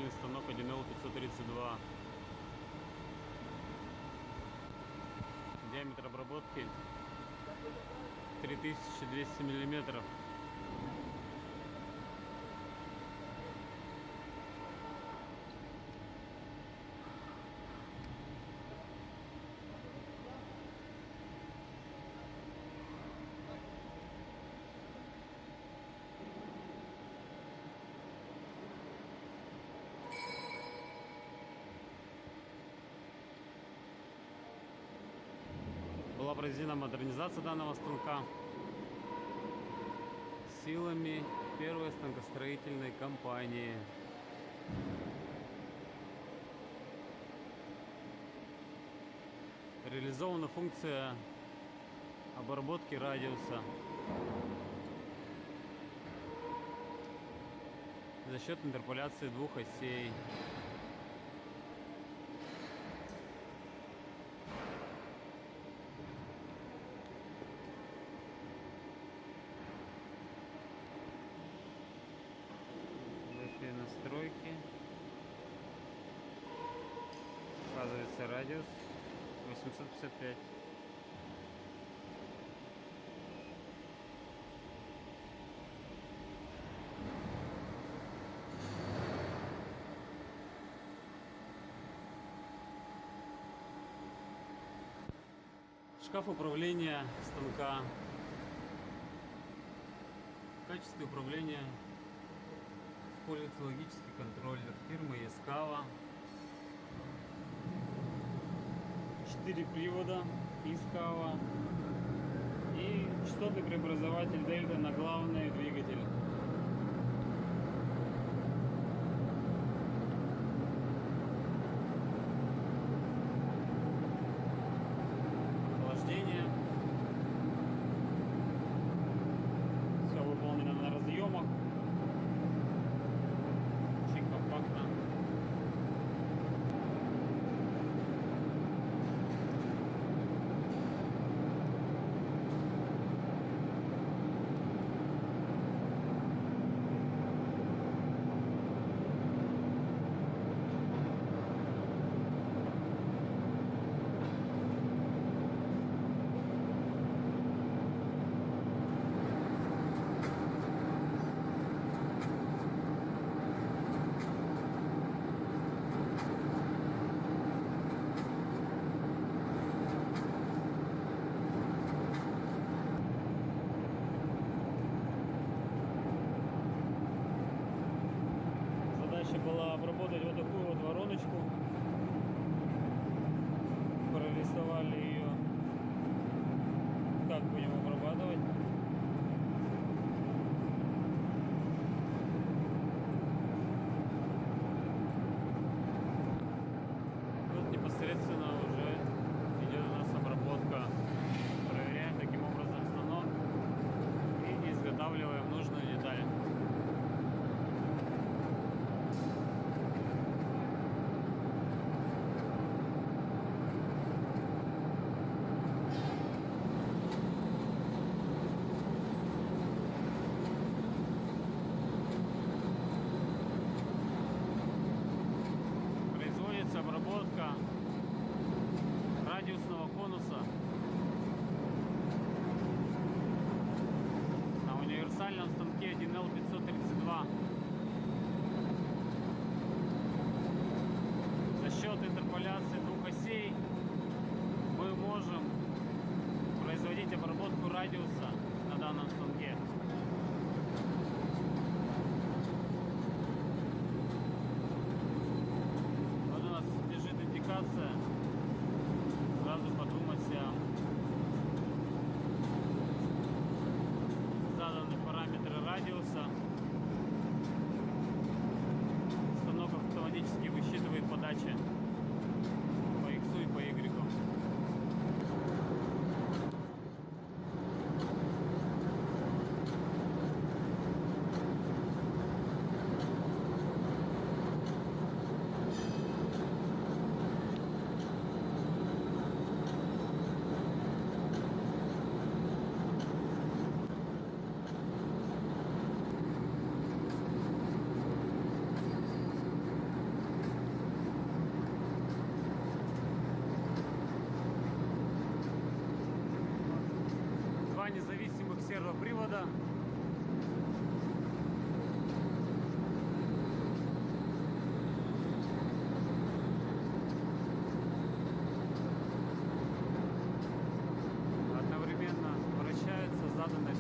строительный станок 1L532. Диаметр обработки 3200 миллиметров. Была произведена модернизация данного станка силами первой станкостроительной компании. Реализована функция обработки радиуса за счет интерполяции двух осей. Настройки. Указывается радиус 855. Шкаф управления станка. В качестве управления используется логический контроллер фирмы Yaskawa. 4 привода Yaskawa и частотный преобразователь дельта на главный двигатель. Охлаждение. Все выполнено на разъемах. Компактно. Была обработать вот такую вот вороночку. Прорисовали ее, как будем обрабатывать. Тут непосредственно уже идет у нас обработка. Проверяем таким образом станок и изготавливаем нужную деталь. Обработка радиусного конуса на универсальном станке 1L532. За счет интерполяции двух осей мы можем производить обработку радиуса на данном станке. Лежит индикация, сразу подумать заданы параметры радиуса. Станок автоматически высчитывает подачи по X и по Y. года. Одновременно вращается заданной